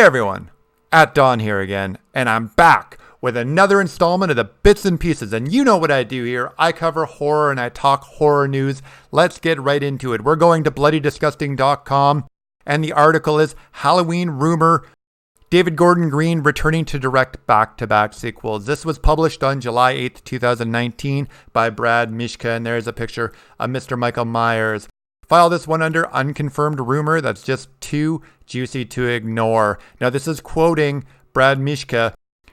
everyone, at Dawn here again, and I'm back with another installment of the Bits and Pieces. And you know what I do here. I cover horror and I talk horror news. Let's get right into it. We're going to bloodydisgusting.com, and the article is Halloween Rumor, David Gordon Green returning to direct back-to-back sequels. This was published on July 8th, 2019 by Brad Mischka, and there's a picture of Mr. Michael Myers. File this one under unconfirmed rumor. That's just too juicy to ignore. Now, this is quoting Brad Mischka.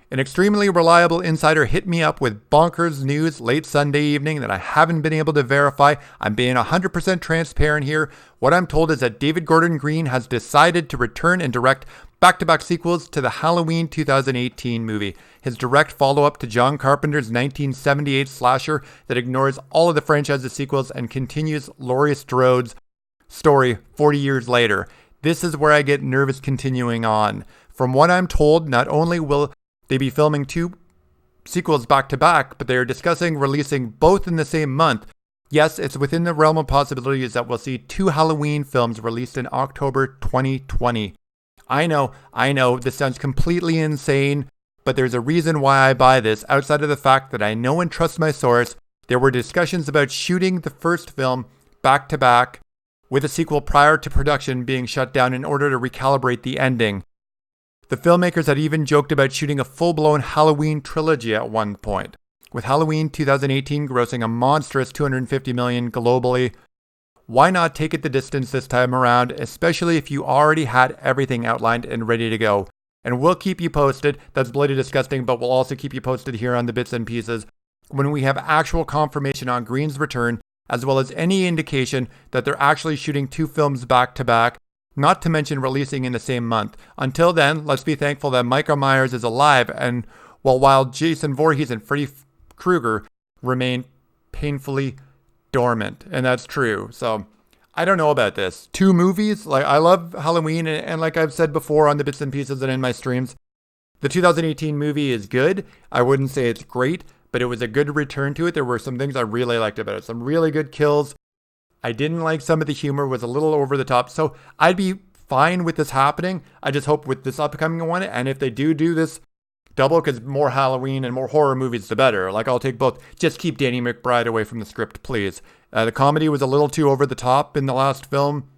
An extremely reliable insider hit me up with bonkers news late Sunday evening that I haven't been able to verify. I'm being 100% transparent here. What I'm told is that David Gordon Green has decided to return and direct back-to-back sequels to the Halloween 2018 movie. His direct follow-up to John Carpenter's 1978 slasher that ignores all of the franchise's sequels and continues Laurie Strode's story 40 years later. This is where I get nervous continuing on. From what I'm told, not only will they be filming two sequels back-to-back, but they are discussing releasing both in the same month. Yes, it's within the realm of possibilities that we'll see two Halloween films released in October 2020. I know, this sounds completely insane, but there's a reason why I buy this. Outside of the fact that I know and trust my source, there were discussions about shooting the first film back-to-back with a sequel prior to production being shut down in order to recalibrate the ending. The filmmakers had even joked about shooting a full-blown Halloween trilogy at one point, with Halloween 2018 grossing a monstrous $250 million globally. Why not take it the distance this time around, especially if you already had everything outlined and ready to go? And we'll keep you posted. That's bloody disgusting, but we'll also keep you posted here on the Bits and Pieces when we have actual confirmation on Green's return, as well as any indication that they're actually shooting two films back to back, not to mention releasing in the same month. Until then, let's be thankful that Michael Myers is alive, and while Jason Voorhees and Freddy Krueger remain painfully dormant, and that's true. So I don't know about this. Two movies, like I love Halloween, and like I've said before on the Bits and Pieces and in my streams, the 2018 movie is good. I wouldn't say it's great, but it was a good return to it. There were some things I really liked about it. Some really good kills. I didn't like some of the humor, was a little over the top. So I'd be fine with this happening. I just hope with this upcoming one, and if they do this double, because more Halloween and more horror movies, the better. Like, I'll take both. Just keep Danny McBride away from the script, please. The comedy was a little too over the top in the last film.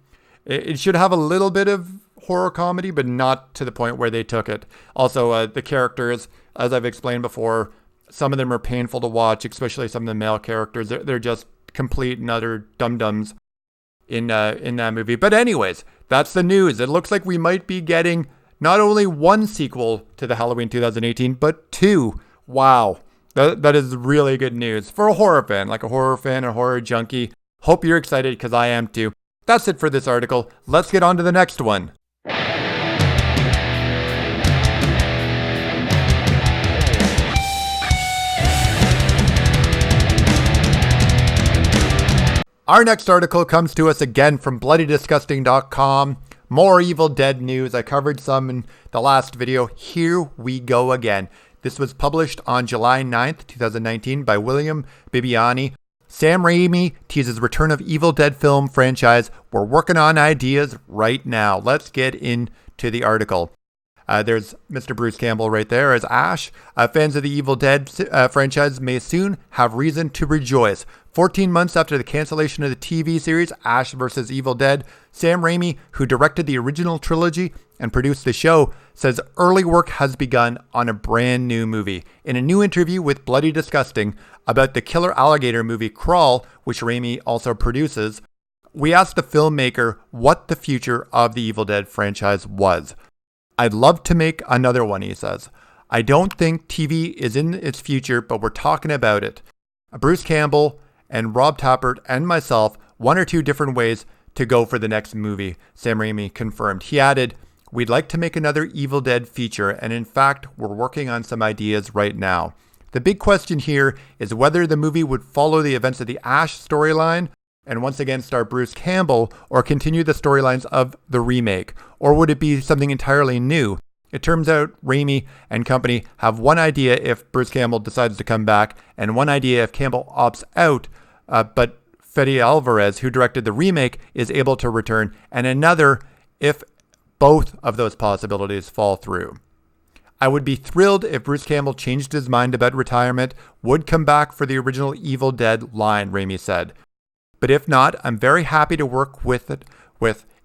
It should have a little bit of horror comedy, but not to the point where they took it. Also, the characters, as I've explained before, some of them are painful to watch, especially some of the male characters. They're just complete and utter dum-dums in that movie. But anyways, that's the news. It looks like we might be getting not only one sequel to the Halloween 2018, but two. Wow. That is really good news for a horror fan, like a horror fan, a horror junkie. Hope you're excited, because I am too. That's it for this article. Let's get on to the next one. Our next article comes to us again from bloodydisgusting.com. More Evil Dead news. I covered some in the last video. Here we go again. This was published on July 9th, 2019 by William Bibbiani. Sam Raimi teases return of Evil Dead film franchise. We're working on ideas right now. Let's get into the article. There's Mr. Bruce Campbell right there as Ash. Fans of the Evil Dead franchise may soon have reason to rejoice. 14 months after the cancellation of the TV series Ash vs. Evil Dead, Sam Raimi, who directed the original trilogy and produced the show, says early work has begun on a brand new movie. In a new interview with Bloody Disgusting about the killer alligator movie Crawl, which Raimi also produces, we asked the filmmaker what the future of the Evil Dead franchise was. I'd love to make another one, he says. I don't think TV is in its future, but we're talking about it. Bruce Campbell and Rob Tappert and myself, one or two different ways to go for the next movie, Sam Raimi confirmed. He added, we'd like to make another Evil Dead feature, and in fact, we're working on some ideas right now. The big question here is whether the movie would follow the events of the Ash storyline and once again star Bruce Campbell, or continue the storylines of the remake, or would it be something entirely new? It turns out Raimi and company have one idea if Bruce Campbell decides to come back, and one idea if Campbell opts out, but Fede Alvarez, who directed the remake, is able to return, and another if both of those possibilities fall through. I would be thrilled if Bruce Campbell changed his mind about retirement, would come back for the original Evil Dead line, Raimi said. But if not, I'm very happy to work with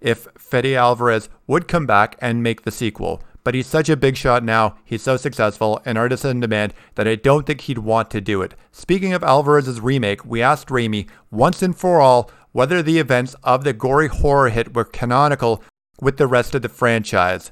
if Fede Alvarez would come back and make the sequel. But he's such a big shot now, he's so successful, and artist in demand, that I don't think he'd want to do it. Speaking of Alvarez's remake, we asked Raimi, once and for all, whether the events of the gory horror hit were canonical with the rest of the franchise.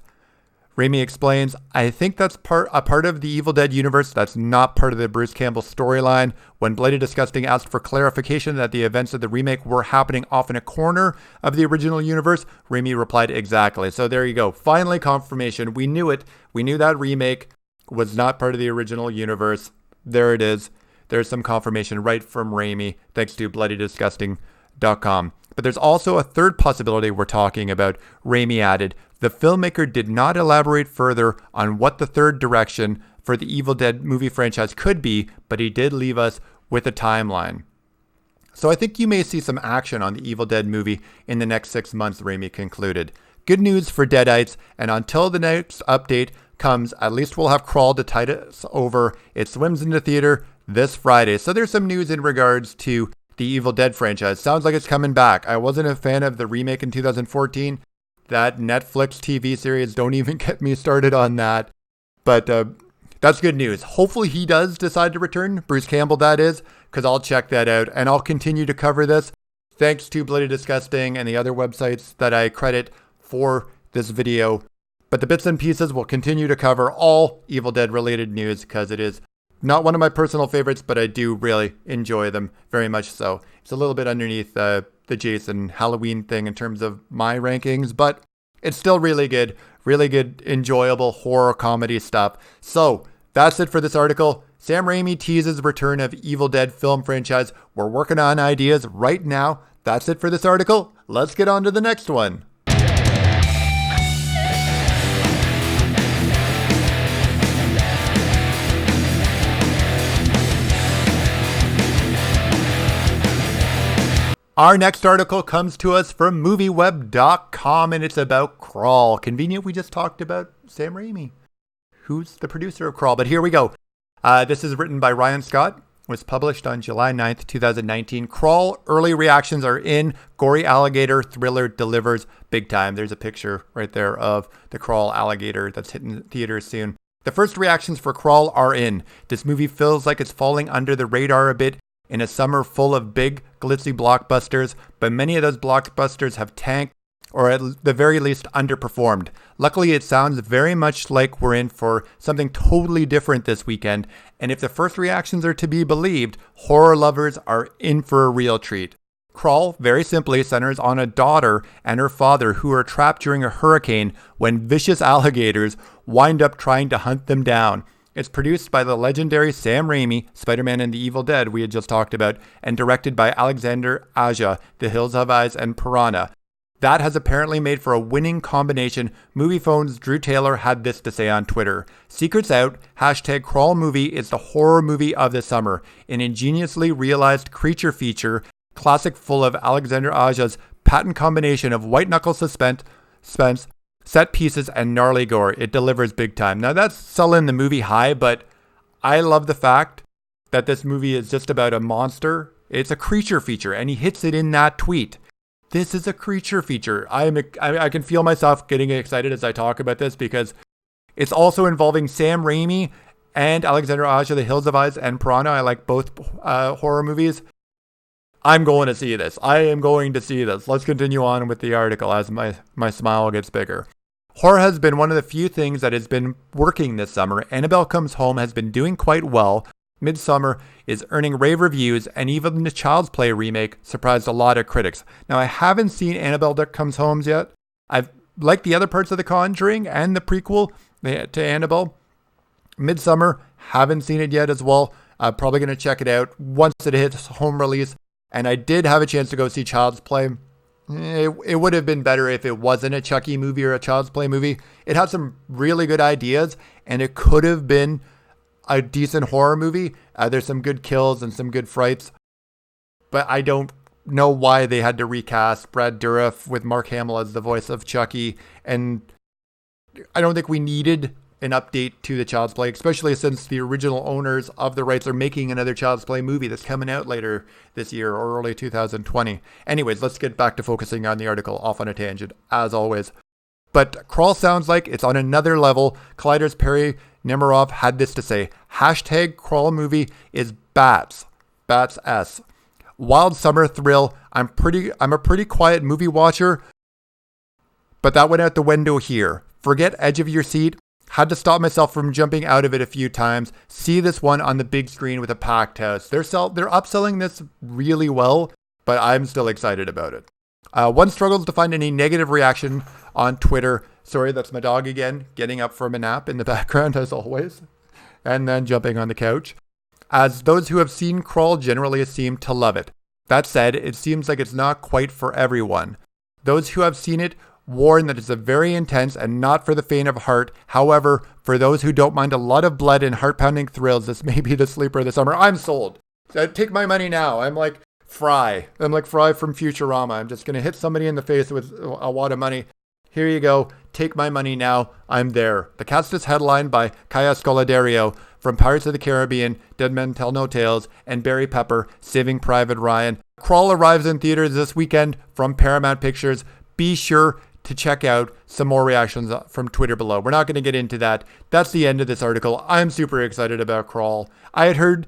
Raimi explains, I think that's a part of the Evil Dead universe that's not part of the Bruce Campbell storyline. When Bloody Disgusting asked for clarification that the events of the remake were happening off in a corner of the original universe, Raimi replied, exactly. So there you go. Finally, confirmation. We knew it. We knew that remake was not part of the original universe. There it is. There's some confirmation right from Raimi, thanks to BloodyDisgusting.com. But there's also a third possibility we're talking about, Raimi added. The filmmaker did not elaborate further on what the third direction for the Evil Dead movie franchise could be, but he did leave us with a timeline. So I think you may see some action on the Evil Dead movie in the next 6 months, Raimi concluded. Good news for Deadites, and until the next update comes, at least we'll have Crawl to tide us over. It swims into theater this Friday. So there's some news in regards to the Evil Dead franchise. Sounds like it's coming back. I wasn't a fan of the remake in 2014. That Netflix TV series, don't even get me started on that. But that's good news. Hopefully he does decide to return. Bruce Campbell, that is, because I'll check that out. And I'll continue to cover this. Thanks to Bloody Disgusting and the other websites that I credit for this video. But the bits and pieces will continue to cover all Evil Dead related news because it is not one of my personal favorites, but I do really enjoy them very much so. It's a little bit underneath the Jason Halloween thing in terms of my rankings, but it's still really good, enjoyable horror comedy stuff. So that's it for this article. Sam Raimi teases return of Evil Dead film franchise. We're working on ideas right now. That's it for this article. Let's get on to the next one. Our next article comes to us from MovieWeb.com, and it's about Crawl. Convenient, we just talked about Sam Raimi, who's the producer of Crawl. But here we go. This is written by Ryan Scott. Was published on July 9th, 2019. Crawl, early reactions are in. Gory alligator thriller delivers big time. There's a picture right there of the Crawl alligator that's hitting theaters soon. The first reactions for Crawl are in. This movie feels like it's falling under the radar a bit in a summer full of big, glitzy blockbusters, but many of those blockbusters have tanked or at the very least underperformed. Luckily, it sounds very much like we're in for something totally different this weekend, and if the first reactions are to be believed, horror lovers are in for a real treat. Crawl, very simply, centers on a daughter and her father who are trapped during a hurricane when vicious alligators wind up trying to hunt them down. It's produced by the legendary Sam Raimi, Spider-Man and the Evil Dead we had just talked about, and directed by Alexander Aja, The Hills Have Eyes and Piranha. That has apparently made for a winning combination. MoviePhone's Drew Taylor had this to say on Twitter. Secrets out, #Crawl movie is the horror movie of the summer. An ingeniously realized creature feature, classic full of Alexander Aja's patent combination of white-knuckle suspense, set pieces, and gnarly gore. It delivers big time. Now that's selling the movie high, but I love the fact that this movie is just about a monster. It's a creature feature, and he hits it in that tweet. This is a creature feature. I can feel myself getting excited as I talk about this because it's also involving Sam Raimi and Alexander Aja, The Hills of Eyes and Piranha. I like both horror movies. I'm going to see this. I am going to see this. Let's continue on with the article as my smile gets bigger. Horror has been one of the few things that has been working this summer. Annabelle Comes Home has been doing quite well. Midsommar is earning rave reviews, and even the Child's Play remake surprised a lot of critics. Now, I haven't seen Annabelle Comes Home yet. I've liked the other parts of The Conjuring and the prequel to Annabelle. Midsommar, haven't seen it yet as well. I'm probably going to check it out once it hits home release. And I did have a chance to go see Child's Play. It would have been better if it wasn't a Chucky movie or a Child's Play movie. It had some really good ideas, and it could have been a decent horror movie. There's some good kills and some good frights, but I don't know why they had to recast Brad Dourif with Mark Hamill as the voice of Chucky, and I don't think we needed an update to the Child's Play, especially since the original owners of the rights are making another Child's Play movie that's coming out later this year or early 2020. Anyways, let's get back to focusing on the article, off on a tangent, as always. But Crawl sounds like it's on another level. Collider's Perry Nemiroff had this to say: hashtag Crawl movie is bats. Bats S. Wild summer thrill. I'm a pretty quiet movie watcher, but that went out the window here. Forget edge of your seat. Had to stop myself from jumping out of it a few times. See this one on the big screen with a packed house. They're upselling this really well, but I'm still excited about it. One struggles to find any negative reaction on Twitter. Sorry, that's my dog again, getting up from a nap in the background as always, and then jumping on the couch. As those who have seen Crawl generally seem to love it. That said, it seems like it's not quite for everyone. Those who have seen it warn that it's a very intense and not for the faint of heart. However, for those who don't mind a lot of blood and heart-pounding thrills, this may be the sleeper of the summer. I'm sold. Take my money now. I'm like Fry. I'm like Fry from Futurama. I'm just going to hit somebody in the face with a wad of money. Here you go. Take my money now. I'm there. The cast is headlined by Kaya Scodelario from Pirates of the Caribbean, Dead Men Tell No Tales, and Barry Pepper, Saving Private Ryan. Crawl arrives in theaters this weekend from Paramount Pictures. Be sure to check out some more reactions from Twitter below. We're not going to get into that. That's the end of this article. I'm super excited about Crawl. I had heard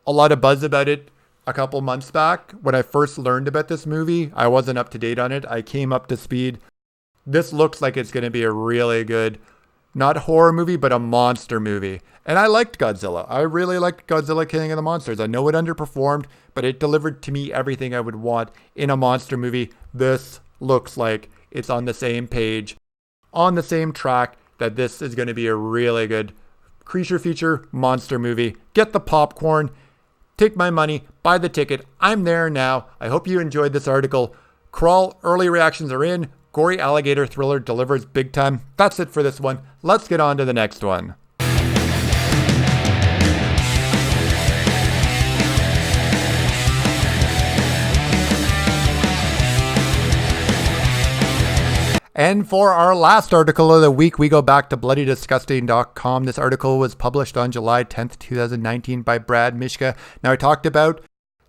a lot of buzz about it a couple months back. When I first learned about this movie, I wasn't up to date on it. I came up to speed. This looks like it's going to be a really good, not horror movie, but a monster movie. And I liked Godzilla. I really liked Godzilla King of the Monsters. I know it underperformed, but it delivered to me everything I would want in a monster movie. This looks like it's on the same page, on the same track, that this is going to be a really good creature feature monster movie. Get the popcorn, take my money, buy the ticket. I'm there now. I hope you enjoyed this article. Crawl, early reactions are in. Gory alligator thriller delivers big time. That's it for this one. Let's get on to the next one. And for our last article of the week, we go back to bloodydisgusting.com. This article was published on July 10th, 2019 by Brad Mishka. Now, I talked about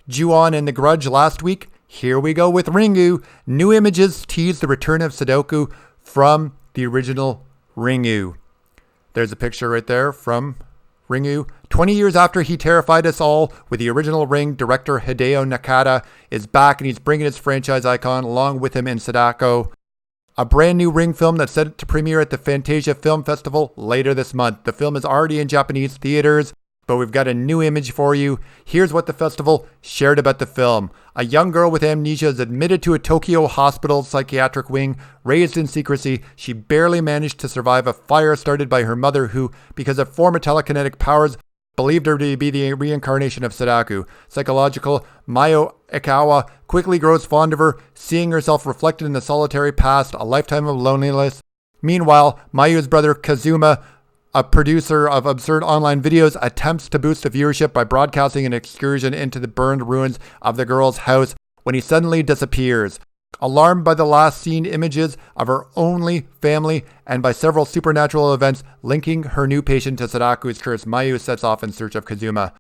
Ju-on and The Grudge last week. Here we go with Ringu. New images tease the return of Sadako from the original Ringu. There's a picture right there from Ringu. 20 years after he terrified us all with the original Ring, director Hideo Nakata is back, and he's bringing his franchise icon along with him in Sadako. A brand new Ring film that's set to premiere at the Fantasia Film Festival later this month. The film is already in Japanese theaters, but we've got a new image for you. Here's what the festival shared about the film. A young girl with amnesia is admitted to a Tokyo hospital psychiatric wing. Raised in secrecy, she barely managed to survive a fire started by her mother, who, because of former telekinetic powers, believed her to be the reincarnation of Sadako. Psychological Mayo Ikawa quickly grows fond of her, seeing herself reflected in the solitary past, a lifetime of loneliness. Meanwhile, Mayu's brother Kazuma, a producer of absurd online videos, attempts to boost the viewership by broadcasting an excursion into the burned ruins of the girl's house when he suddenly disappears. Alarmed by the last seen images of her only family and by several supernatural events linking her new patient to Sadako's curse, Mayu sets off in search of Kazuma.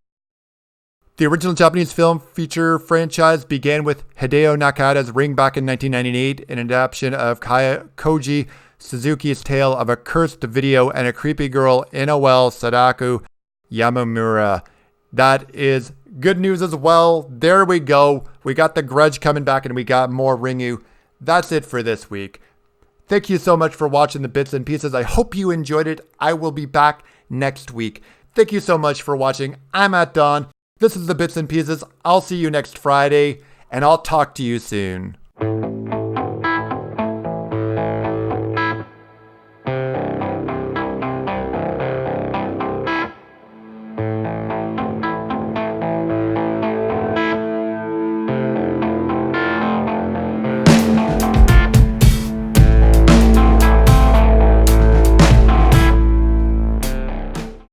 The original Japanese film feature franchise began with Hideo Nakata's Ring back in 1998, an adaptation of Koji Suzuki's tale of a cursed video and a creepy girl in a well, Sadako Yamamura. That is good news as well. There we go. We got The Grudge coming back and we got more Ringu. That's it for this week. Thank you so much for watching the bits and pieces. I hope you enjoyed it. I will be back next week. Thank you so much for watching. I'm at Dawn. This is the bits and pieces. I'll see you next Friday and I'll talk to you soon.